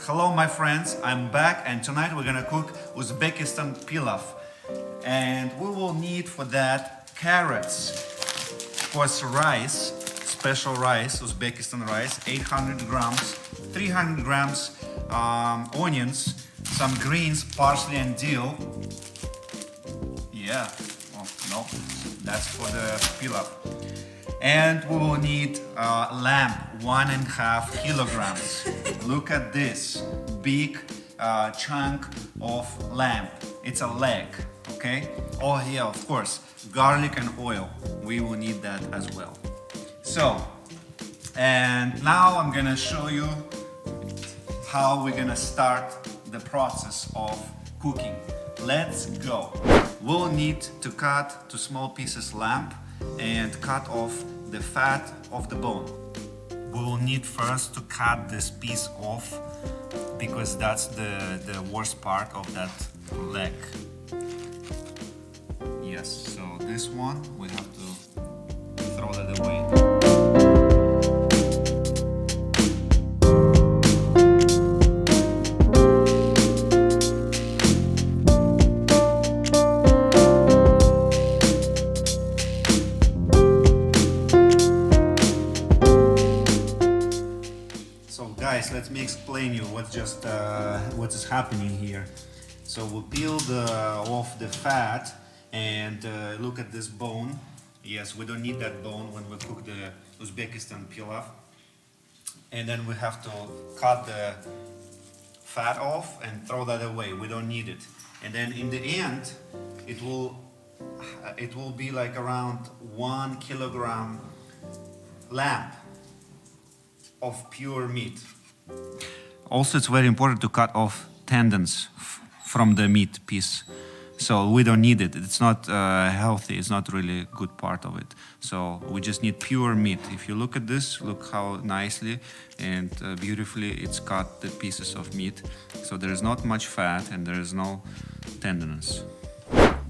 Hello my friends, I'm back and tonight we're gonna cook Uzbekistan PILAF. And we will need for that carrots, of course rice, special rice, Uzbekistan rice, 800 grams, 300 grams onions, some greens, parsley and dill. Yeah, well, no, that's for the pilaf. And we will need lamb, 1.5 kilograms. Look at this big chunk of lamb. It's a leg, okay? Oh yeah, of course, garlic and oil. We will need that as well. So, and now I'm gonna show you how we're gonna start the process of cooking. Let's go. We'll need to cut to small pieces lamb and cut off the fat of the bone. We will need first to cut this piece off because that's the worst part of that leg. Yes, so this one we have to throw that away. Guys, let me explain you what is happening here. So we'll peel off the fat and look at this bone. Yes, we don't need that bone when we cook the Uzbekistan pilaf. And then we have to cut the fat off and throw that away. We don't need it. And then in the end, it will be like around 1 kilogram lamb of pure meat. Also, it's very important to cut off tendons from the meat piece. So we don't need it. It's not healthy. It's not really a good part of it. So we just need pure meat. If you look at this, look how nicely and beautifully it's cut, the pieces of meat. So there is not much fat and there is no tendons.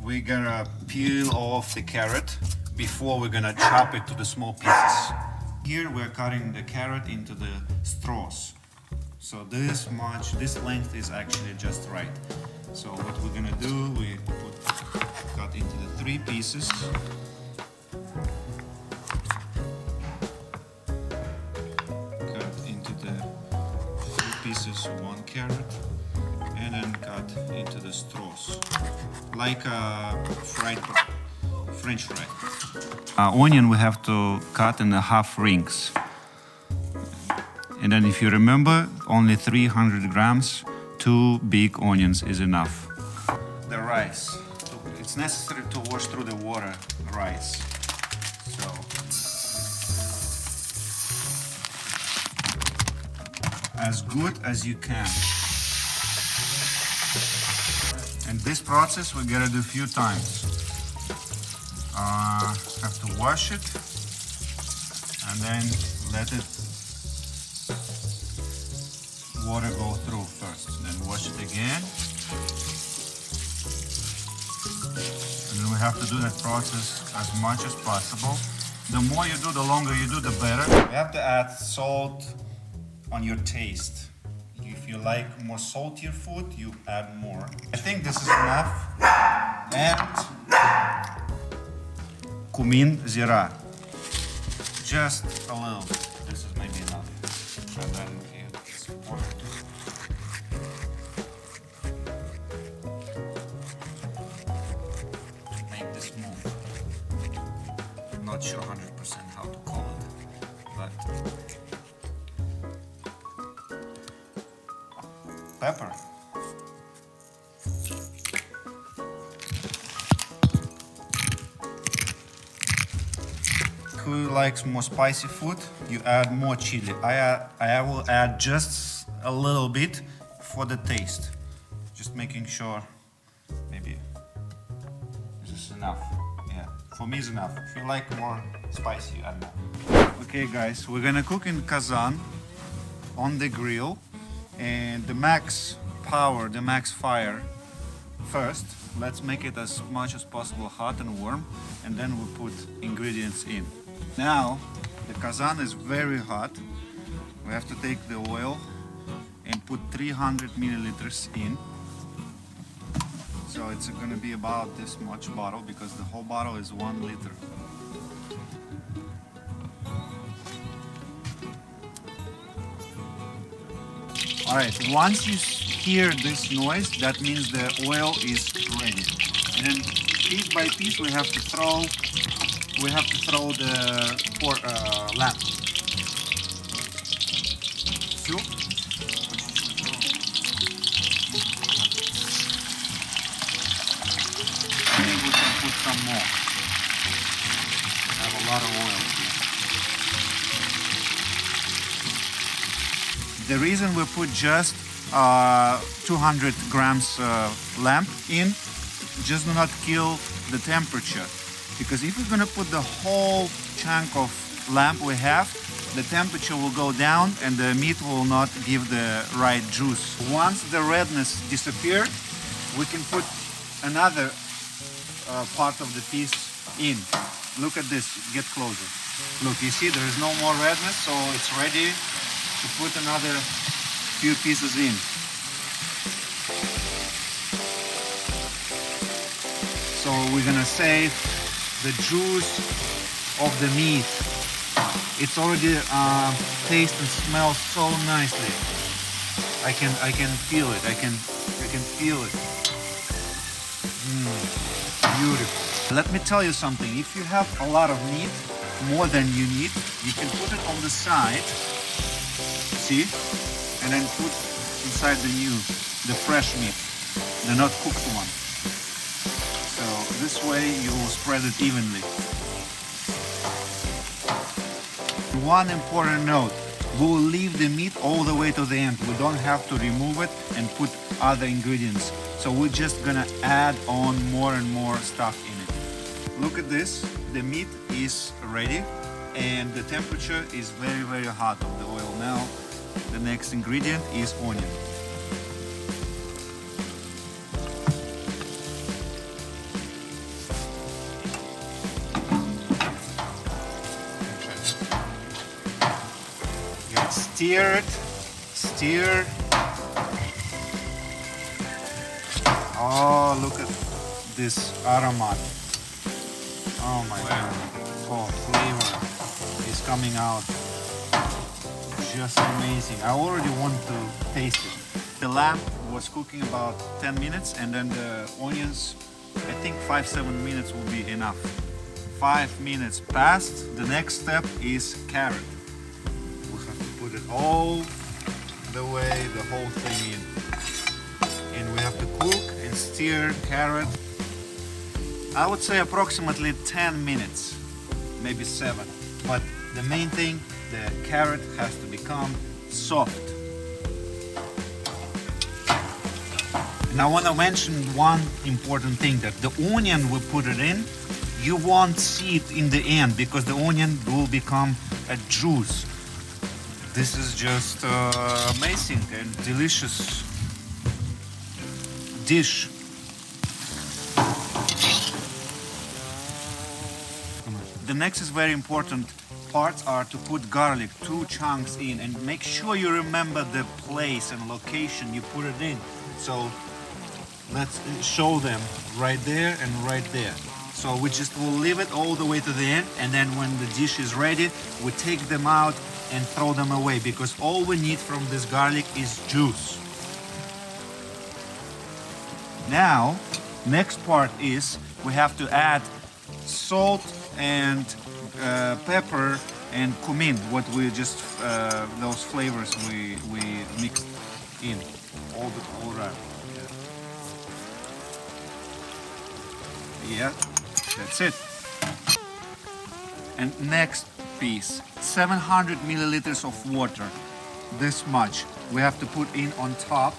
We're gonna peel off the carrot before we're gonna chop it to the small pieces. Here we're cutting the carrot into the straws. So this length is actually just right. So what we're gonna do, we cut into the 3 pieces. Cut into the 3 pieces, 1 carrot, and then cut into the straws, like a French fry. Onion we have to cut in the half rings. And then if you remember, only 300 grams, 2 big onions is enough. The rice. It's necessary to wash through the water rice. So as good as you can. And this process we gotta do a few times. Have to wash it and then let it water go through first, then wash it again, and then we have to do that process as much as possible. The more you do, the longer you do, the better. You have to add salt on your taste. If you like more saltier food, you add more. I think this is enough. And cumin, zyra, just a little bit. This is maybe enough. And then it's important. Make this move. I'm not sure 100% how to call it, but pepper. Who likes more spicy food, you add more chili. I will add just a little bit for the taste. Just making sure, maybe this is enough. Yeah, for me it's enough. If you like more spicy, you add more. Okay guys, we're gonna cook in Kazan on the grill and the max power, the max fire first. Let's make it as much as possible hot and warm, and then we'll put ingredients in. Now the Kazan is very hot. We have to take the oil and put 300 milliliters in. So it's gonna be about this much bottle because the whole bottle is 1 liter. Alright, once you hear this noise, that means the oil is ready. And then piece by piece we have to throw the lamp. Все. I think we can put some more. I have a lot of oil here. The reason we put just 200 grams lamp in, just do not kill the temperature. Because if we're gonna put the whole chunk of lamp we have, the temperature will go down and the meat will not give the right juice. Once the redness disappears, we can put another part of the piece in. Look at this, get closer. Look, you see there is no more redness, so it's ready to put another few pieces in. So we're gonna save the juice of the meat. It's already tastes and smells so nicely. I can feel it. I can feel it. Beautiful. Let me tell you something. If you have a lot of meat, more than you need, you can put it on the side. See? And then put inside the fresh meat, the not cooked one. So this way you will spread it evenly. One important note, we will leave the meat all the way to the end. We don't have to remove it and put other ingredients. So we're just gonna add on more and more stuff in it. Look at this, the meat is ready and the temperature is very, very hot of the oil. Now, the next ingredient is onion. Stir. Oh, look at this aroma. Oh my God. Oh, flavor is coming out. Just amazing. I already want to taste it. The lamb was cooking about 10 minutes and then the onions, I think 5-7 minutes will be enough. 5 minutes passed. The next step is carrot. Put it all the way, the whole thing in. And we have to cook and stir carrot. I would say approximately 10 minutes, maybe 7. But the main thing, the carrot has to become soft. And I want to mention one important thing, that the onion we put it in, you won't see it in the end because the onion will become a juice. This is just amazing and delicious dish. The next is very important parts are to put garlic, 2 chunks in, and make sure you remember the place and location you put it in. So let's show them right there and right there. So we just will leave it all the way to the end, and then when the dish is ready, we take them out and throw them away because all we need from this garlic is juice. Now, next part is we have to add salt and pepper and cumin, what we just those flavors we mixed in all right. Yeah, that's it. And next piece, 700 milliliters of water, this much we have to put in on top.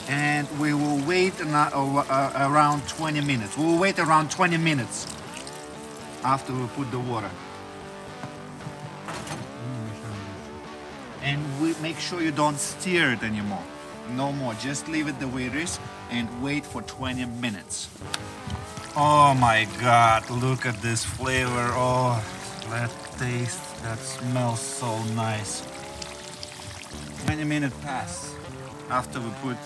And we will wait around 20 minutes. We will wait around 20 minutes after we put the water. And we make sure you don't stir it anymore. No more, just leave it the way it is and wait for 20 minutes. Oh my God, look at this flavor. Oh, let's taste. That smells so nice. 20 minutes pass after we put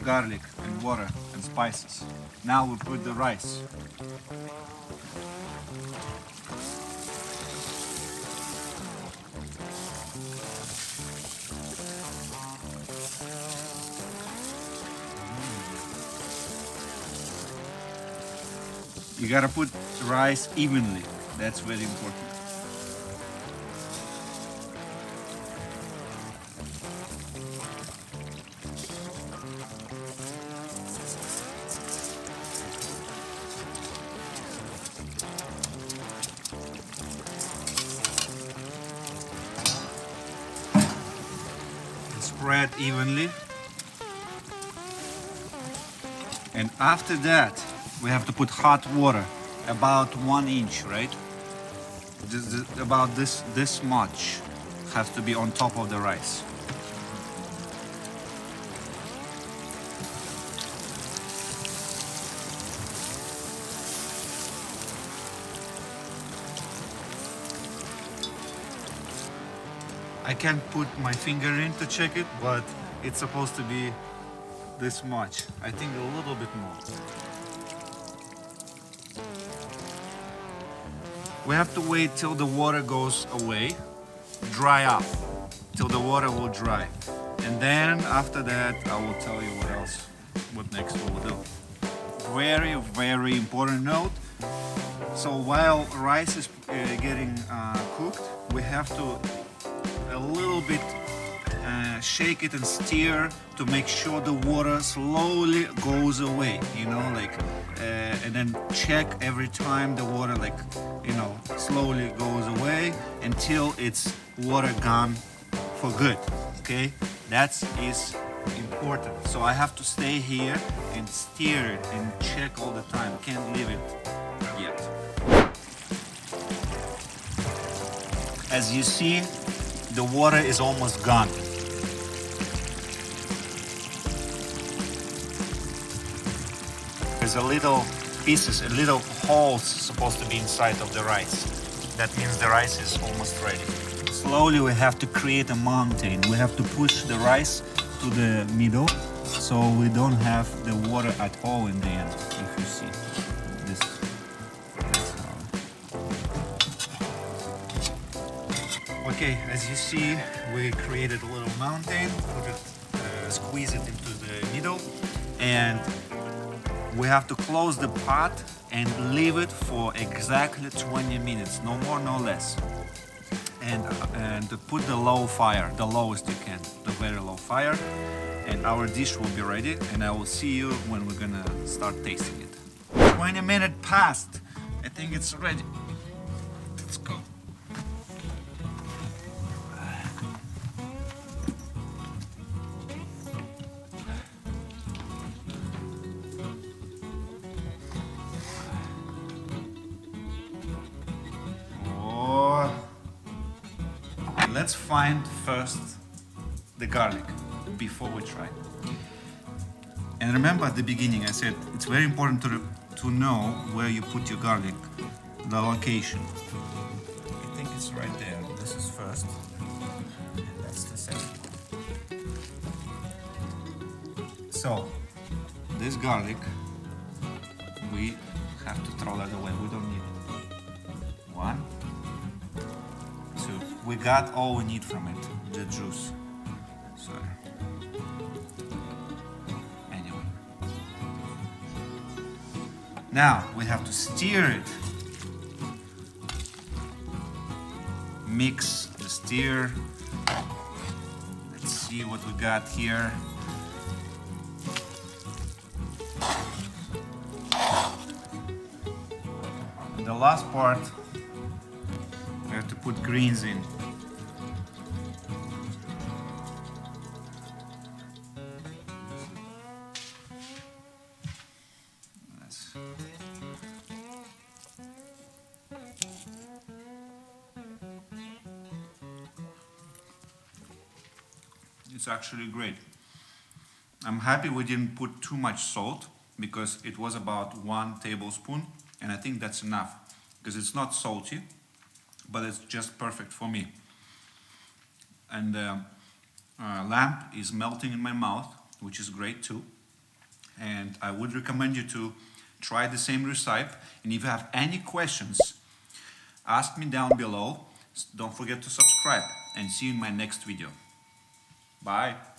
garlic and water and spices. Now we put the rice. You gotta put rice evenly. That's very important. Spread evenly. And after that, we have to put hot water, about 1 inch, right? About this much has to be on top of the rice. I can't put my finger in to check it, but it's supposed to be this much. I think a little bit more. We have to wait till the water goes away, dry up, till the water will dry. And then after that, I will tell you what next we'll do. Very, very important note. So while rice is getting cooked, we have to a little bit shake it and stir to make sure the water slowly goes away, you know, like, and then check every time the water, like, you know, slowly goes away until it's water gone for good, okay? That is important. So I have to stay here and stir it and check all the time. Can't leave it yet. As you see, the water is almost gone. There's a little pieces, a little holes supposed to be inside of the rice. That means the rice is almost ready. Slowly we have to create a mountain. We have to push the rice to the middle so we don't have the water at all in the end, if you see. Okay, as you see, we created a little mountain, squeeze it into the middle, and we have to close the pot and leave it for exactly 20 minutes, no more, no less. And put the low fire, the lowest you can, the very low fire, and our dish will be ready, and I will see you when we're gonna start tasting it. 20 minutes passed. I think it's ready. Let's go. Let's find first the garlic before we try. And remember at the beginning I said it's very important to know where you put your garlic, the location. I think it's right there. This is first, and that's the second. So this garlic, we have to throw that away. We don't need it. 1, 2. We got all we need from it, the juice. Sorry. Anyway. Now we have to stir it. Mix the stir. Let's see what we got here. And the last part, we have to put greens in. It's actually great. I'm happy we didn't put too much salt because it was about 1 tablespoon, and I think that's enough because it's not salty. but it's just perfect for me. And lamb is melting in my mouth, which is great too. And I would recommend you to try the same recipe. And if you have any questions, ask me down below. Don't forget to subscribe, and see you in my next video. Bye.